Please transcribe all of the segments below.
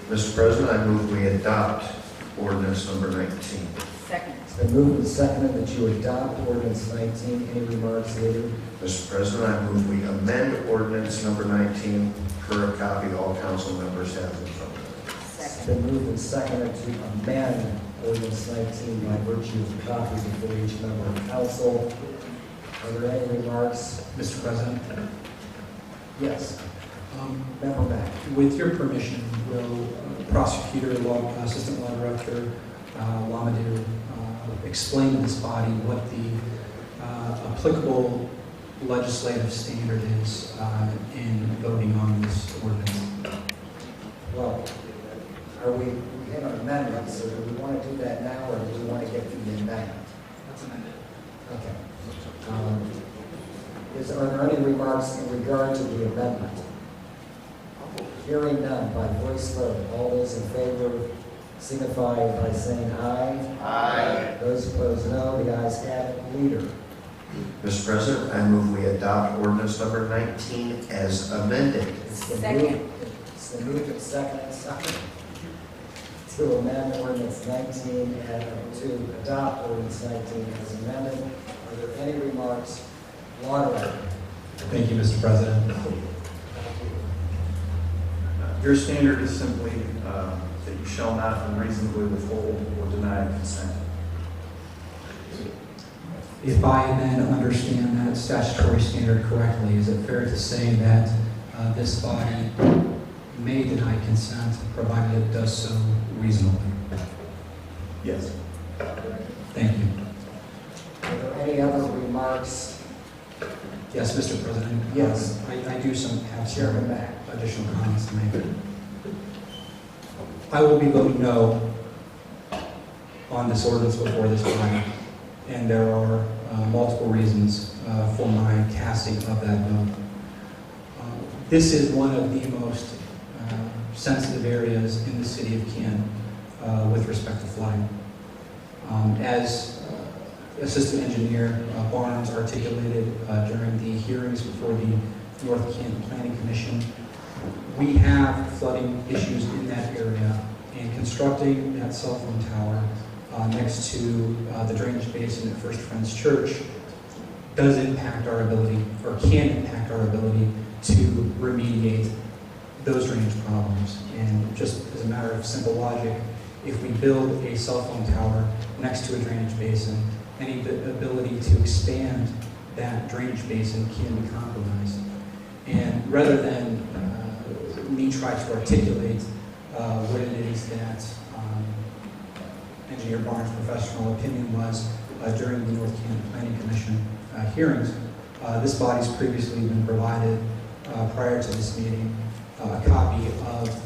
Mr. President, I move we adopt ordinance number 19. Second. It's been moved and seconded that you adopt ordinance 19. Any remarks, leader? Mr. President, I move we amend ordinance number 19 per a copy all council members have in front of them. It's been moved and seconded to amend ordinance 19 by virtue of a copy before each member of council. Are there any remarks? Mr. President, Yes. Member Mack. with your permission, will prosecutor, assistant law director, Lamadou, explain to this body what the applicable legislative standard is in voting on this ordinance? Well, are we in an amendment, so do we want to do that now, or do we want to get through the amendment? That's amended. Okay. Are there any remarks in regard to the amendment? Hearing none, by voice vote, all those in favor signify by saying aye. Aye. Those opposed, no. The ayes have it. Leader. Mr. President, I move we adopt ordinance number 19 as amended. It's been Second. moved- It's been moved and seconded to amend ordinance 19 and to adopt ordinance 19 as amended. Are there any remarks? Law Director. Thank you, Mr. President. Your standard is simply that you shall not unreasonably withhold or deny consent. If I then understand that statutory standard correctly, is it fair to say that this body may deny consent provided it does so reasonably? Yes. Thank you. Are there any other remarks? Yes, Mr. President. Yes. I do have Chairman some Mack. additional comments to make. I will be voting no on this ordinance before this body, and there are multiple reasons for my casting of that vote. This is one of the most sensitive areas in the city of Canton with respect to flooding. As Assistant Engineer Barnes articulated during the hearings before the North Canton Planning Commission, we have flooding issues in that area, and constructing that cell phone tower next to the drainage basin at First Friends Church does impact our ability, or can impact our ability, to remediate those drainage problems. And just as a matter of simple logic, if we build a cell phone tower next to a drainage basin, any ability to expand that drainage basin can be compromised. And rather than me try to articulate what it is that Engineer Barnes' professional opinion was during the North Canton Planning Commission hearings, this body's previously been provided, prior to this meeting, a copy of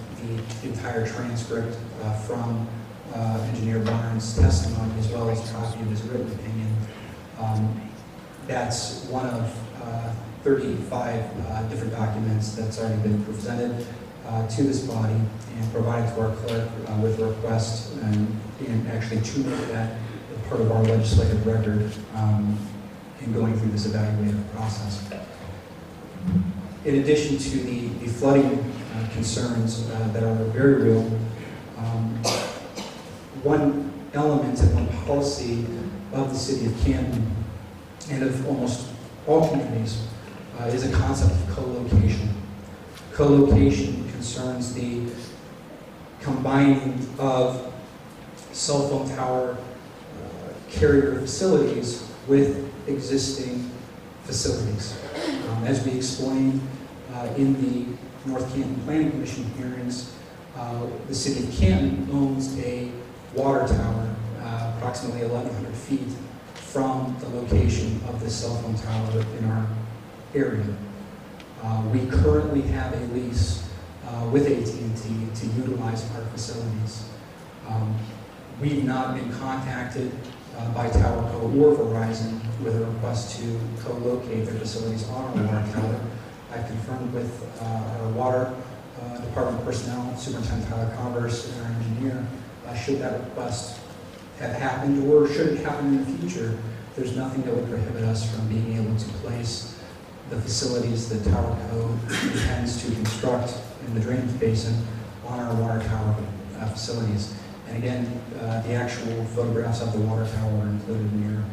the entire transcript from Engineer Barnes' testimony, as well as a copy of his written opinion. That's one of 35 different documents that's already been presented to this body and provided to our clerk with a request, and actually to make that part of our legislative record in going through this evaluative process. In addition to the flooding concerns that are very real, one element and one policy of the city of Canton and of almost all communities is a concept of co-location. Co-location concerns the combining of cell phone tower carrier facilities with existing facilities. As we explained in the North Canton Planning Commission hearings, the city of Canton owns a water tower approximately 1,100 feet from the location of the cell phone tower in our area. We currently have a lease with AT&T to utilize our facilities. We've not been contacted by Towerco or Verizon with a request to co-locate their facilities on our water tower. I've confirmed with our water department personnel, Superintendent Tyler Converse, and our engineer, should that request have happened, or should it happen in the future, there's nothing that would prohibit us from being able to place the facilities that Towerco intends to construct in the drainage basin on our water tower facilities. And again, the actual photographs of the water tower are included in your,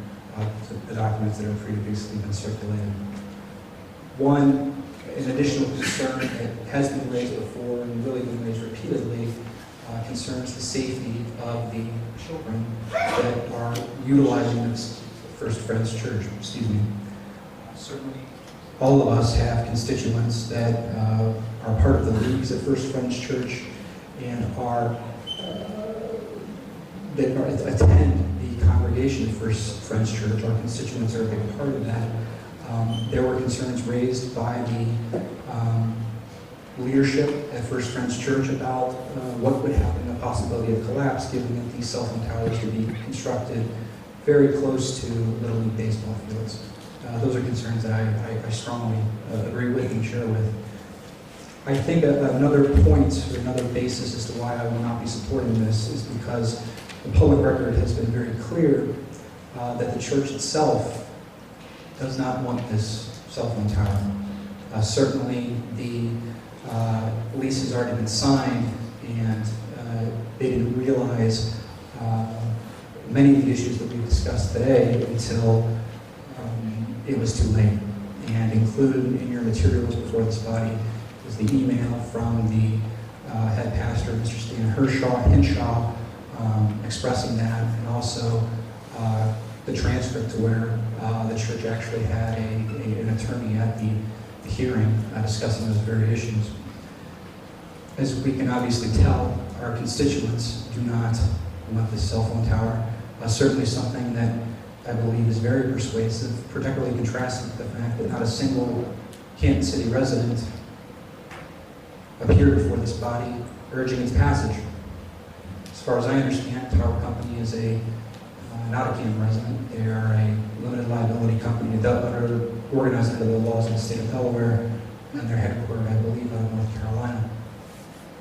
the documents that have previously been circulated. One, an additional concern that has been raised before and really been raised repeatedly concerns the safety of the children that are utilizing this First Friends Church. Excuse me. Certainly, all of us have constituents that are part of the leagues at First Friends Church and attend the congregation of First Friends Church. Our constituents are a big part of that. There were concerns raised by the leadership at First Friends Church about what would happen, the possibility of collapse, given that these cell phone towers would be constructed very close to Little League baseball fields. Those are concerns that I strongly agree with and share with. I think another point or another basis as to why I will not be supporting this is because the public record has been very clear that the church itself does not want this cell phone tower. Certainly the lease has already been signed, and they didn't realize many of the issues that we've discussed today until it was too late. And included in your materials before this body was the email from the head pastor, Mr. Stan Henshaw, expressing that, and also the transcript to where the church actually had an attorney at the hearing discussing those very issues. As we can obviously tell, our constituents do not want this cell phone tower. Certainly something that I believe is very persuasive, particularly contrasting with the fact that not a single Kansas City resident appeared before this body urging its passage. As far as I understand, Tower Company is not a Canton resident. They are a limited liability company that are organized under the laws of the state of Delaware, and they're headquartered, I believe, out of North Carolina.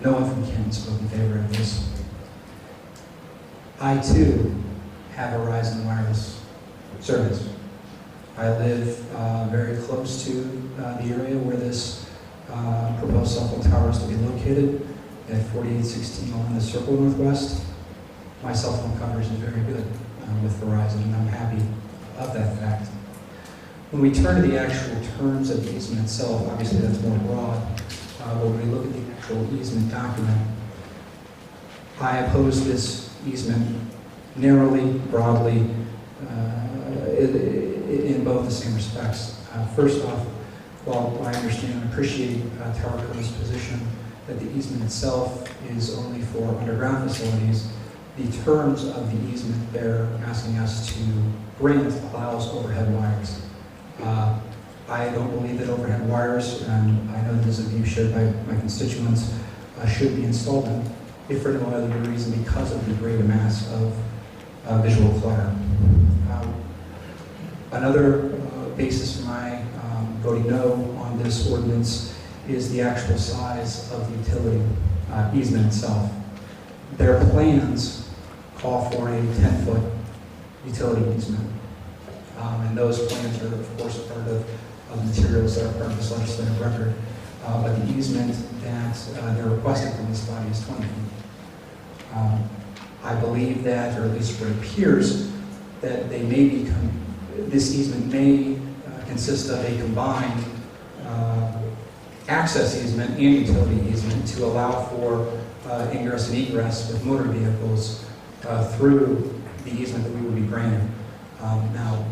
No one from Canton spoke in favor of this. I, too, have a Verizon wireless service. I live very close to the area where this proposed cell phone tower is to be located at 4816 along the Circle Northwest. My cell phone coverage is very good with Verizon, and I'm happy of that fact. When we turn to the actual terms of the easement itself, obviously that's more broad, but when we look at the actual easement document, I oppose this easement narrowly, broadly, in both the same respects. First off, while I understand and appreciate Towerco's position that the easement itself is only for underground facilities, the terms of the easement they're asking us to grant allows overhead wires. I don't believe that overhead wires, and I know this is a view shared by my constituents, should be installed in, if for no other reason because of the greater mass of visual clutter. Another basis for my voting no on this ordinance is the actual size of the utility easement itself. Their plans call for a 10-foot utility easement. And those plans are, of course, a part of materials that are part of this legislative record. But the easement that they're requesting from this body is 20 feet. I believe that, or at least it appears, that they may become, this easement may consist of a combined access easement and utility easement to allow for ingress and egress with motor vehicles through the easement that we would be granting. Now,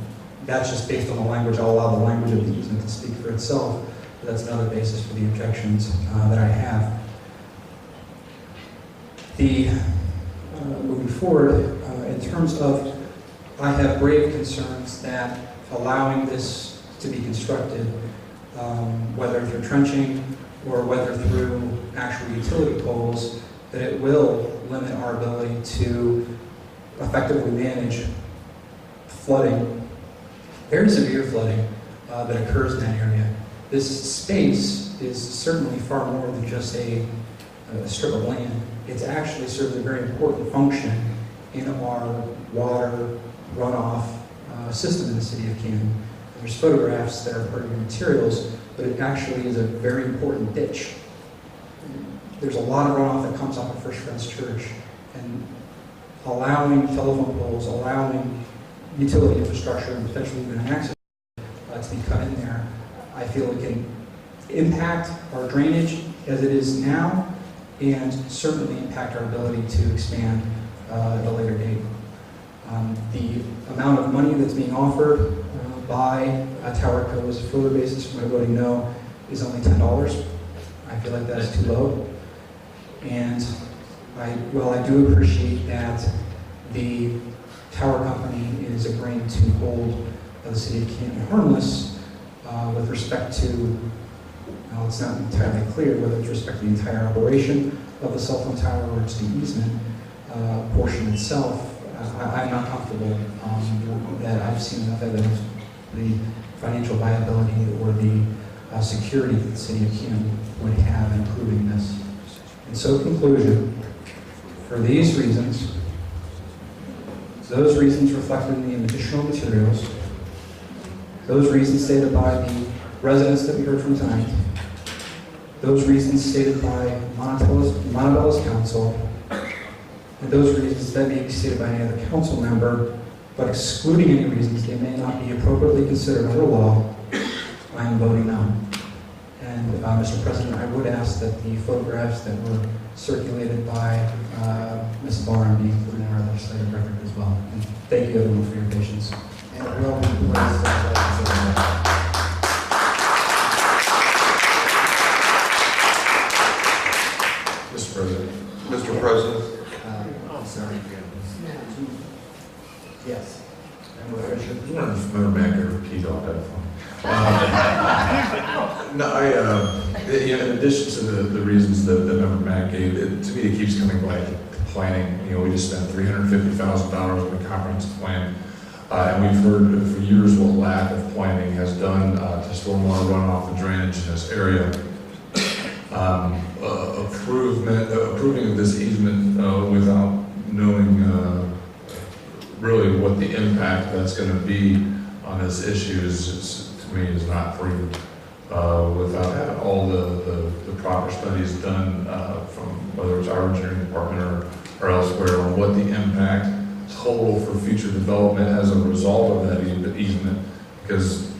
that's just based on the language. I'll allow the language of the easement to speak for itself, but that's another basis for the objections that I have. Moving forward, in terms of, I have grave concerns that allowing this to be constructed, whether through trenching or whether through actual utility poles, that it will limit our ability to effectively manage flooding, very severe flooding that occurs in that area. This space is certainly far more than just a strip of land. It actually serves a very important function in our water runoff system in the city of Canton. There's photographs that are part of your materials, but it actually is a very important ditch. there's a lot of runoff that comes off of First Friends Church, and allowing telephone poles, allowing utility infrastructure, and potentially even access to be cut in there, I feel it can impact our drainage as it is now, and certainly impact our ability to expand at a later date. The amount of money that's being offered by Towerco as a filler basis for my voting no is only $10. I feel like that's too low. And while I do appreciate that the tower company is agreeing to hold the city of Canton harmless with respect to, well, it's not entirely clear whether it's respect to the entire operation of the cell phone tower or it's the easement portion itself. I'm not comfortable that I've seen enough evidence the financial viability or the security that the city of Canton would have in approving this. And so, conclusion, for these reasons, those reasons reflected in the additional materials, those reasons stated by the residents that we heard from tonight, those reasons stated by Montebella's council, and those reasons that may be stated by any other council member, but excluding any reasons they may not be appropriately considered under law, I am voting no. And Mr. President, I would ask that the photographs that were circulated by Ms. Barham be included in our legislative record as well. And thank you everyone for your patience. And it will be placed on the Mr. President. Mr. President, I'm sorry. Yes. Member Fisher. Member Mack, or repeat all that. No, in addition to the reasons that Member Mack gave, to me it keeps coming back to planning. You know, we just spent $350,000 on a comprehensive plan, and we've heard for years what lack of planning has done to stormwater runoff and drainage in this area. Approving of this easement without knowing really what the impact that's going to be on this issue is to me is not prudent without having all the proper studies done from whether it's our engineering department or elsewhere on what the impact total for future development as a result of that easement, because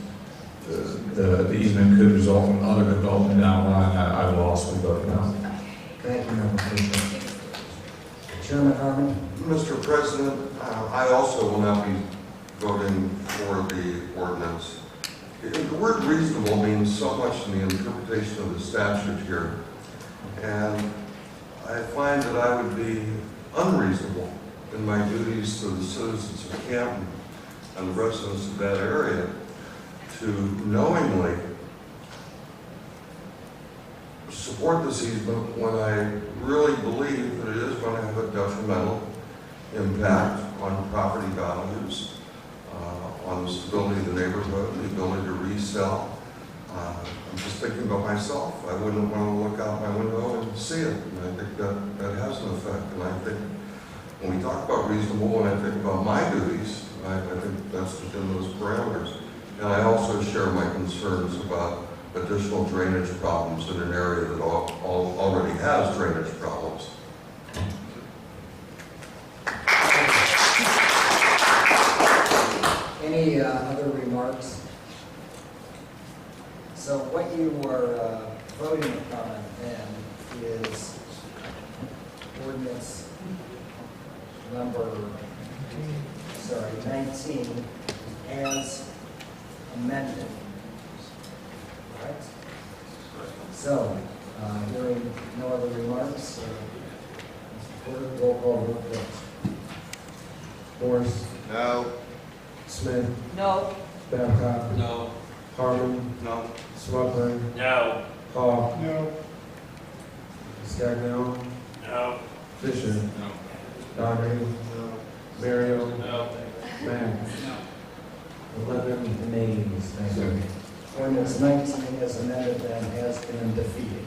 the easement could result in other development down the line. I will also vote no. Thank you, Member Fisher. Chairman Harmon. Mr. President, I also will not be voting for the ordinance. The word reasonable means so much in the interpretation of the statute here, and I find that I would be unreasonable in my duties to the citizens of Canton and the residents of that area to knowingly support this easement when I really believe that it is going to have a detrimental impact on property values, on the stability of the neighborhood, the ability to resell. I'm just thinking about myself. I wouldn't want to look out my window and see it. And I think that has an effect. And I think when we talk about reasonable, when I think about my duties, I think that's within those parameters. And I also share my concerns about additional drainage problems in an area that already has drainage problems. Any other remarks? So what you were voting upon then is ordinance number, 19 as amended. Right? So, hearing no other remarks, Mr. Clerk, roll call vote please. Morris. No. Smith. No. Babcock. No. Harmon. No. Smuckler. No. Hall. No. Scagnell. No. Fisher. No. Doherty. No. Mario. No. Mack. 11 nays. Thank you. Ordinance 19 as amended then has been defeated.